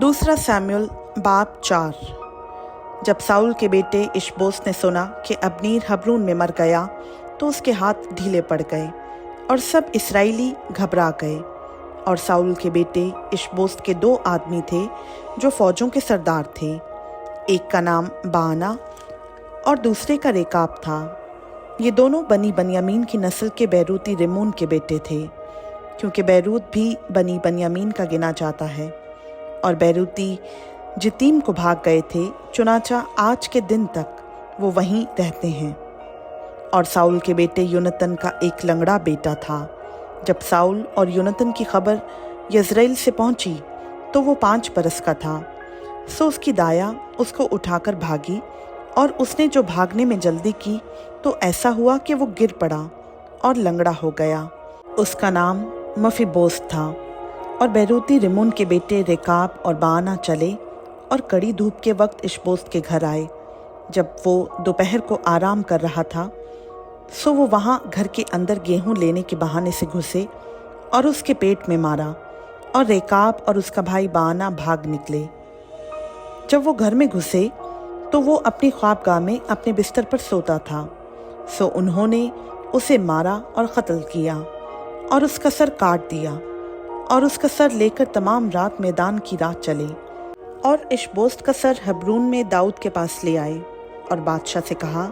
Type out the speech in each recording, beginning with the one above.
दूसरा सैमुएल बाब 4। जब साउल के बेटे इशबोस ने सुना कि अब्नीर हबरून में मर गया तो उसके हाथ ढीले पड़ गए और सब इस्राएली घबरा गए। और साउल के बेटे इशबोस के 2 आदमी थे जो फौजों के सरदार थे, एक का नाम बाना और दूसरे का रेकाब था। ये दोनों बनी बनियामीन की नस्ल के बैरूती रिमोन के बेटे थे, क्योंकि बैरूत भी बनी बनियामीन का गिना जाता है। और बैरूती जितीम को भाग गए थे, चुनाचा आज के दिन तक वो वहीं रहते हैं। और साउल के बेटे योनतन का एक लंगड़ा बेटा था। जब साउल और योनतन की खबर यज़रेल से पहुंची तो वो 5 बरस का था। सो उसकी दाया उसको उठाकर भागी, और उसने जो भागने में जल्दी की तो ऐसा हुआ कि वो गिर पड़ा और लंगड़ा हो गया। उसका नाम मफीबोस था। और बैरूती रिमोन के बेटे रेकाब और बाना चले और कड़ी धूप के वक्त इशबोस के घर आए। जब वो दोपहर को आराम कर रहा था सो वो वहाँ घर के अंदर गेहूं लेने के बहाने से घुसे और उसके पेट में मारा, और रेकाब और उसका भाई बाना भाग निकले। जब वो घर में घुसे तो वो अपनी ख्वाबगाह में अपने बिस्तर पर सोता था। सो उन्होंने उसे मारा और कत्ल किया और उसका सर काट दिया, और उसका सर लेकर तमाम रात मैदान की राह चले। और इशबोस का सर हबरून में दाऊद के पास ले आए और बादशाह से कहा,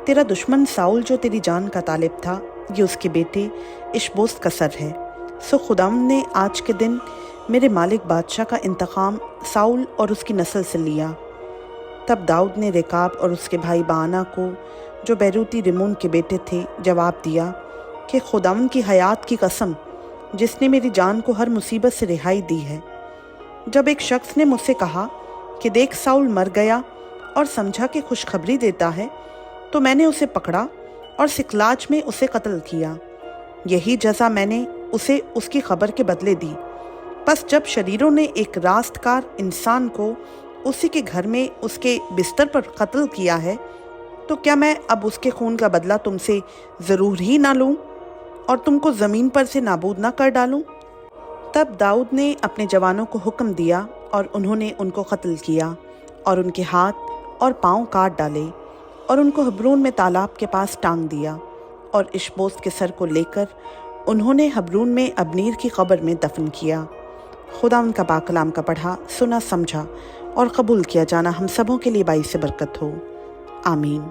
तेरा दुश्मन साउल जो तेरी जान का तालिब था, ये उसके बेटे इशबोस का सर है। सो खुदावंद ने आज के दिन मेरे मालिक बादशाह का इंतकाम साउल और उसकी नस्ल से लिया। तब दाऊद ने रेकाब और उसके भाई बाना को, जो बैरूती रिमोन के बेटे थे, जवाब दिया कि खुदावंद की हयात की कसम, जिसने मेरी जान को हर मुसीबत से रिहाई दी है। जब एक शख्स ने मुझसे कहा कि देख साउल मर गया, और समझा कि खुशखबरी देता है, तो मैंने उसे पकड़ा और सिकलाज में उसे कत्ल किया। यही जज़ा मैंने उसे उसकी खबर के बदले दी। बस जब शरीरों ने एक रास्तकार इंसान को उसी के घर में उसके बिस्तर पर कत्ल किया है, तो क्या मैं अब उसके खून का बदला तुमसे ज़रूर ही ना लूँ और तुमको ज़मीन पर से नाबूद ना कर डालूँ? तब दाऊद ने अपने जवानों को हुक्म दिया और उन्होंने उनको कत्ल किया और उनके हाथ और पाँव काट डाले और उनको हबरून में तालाब के पास टांग दिया। और इशबोस के सर को लेकर उन्होंने हबरून में अब्नीर की कब्र में दफन किया। खुदा उनका पाकलाम का पढ़ा, सुना, समझा और कबूल किया जाना हम सबों के लिए बाइस बरकत हो। आमीन।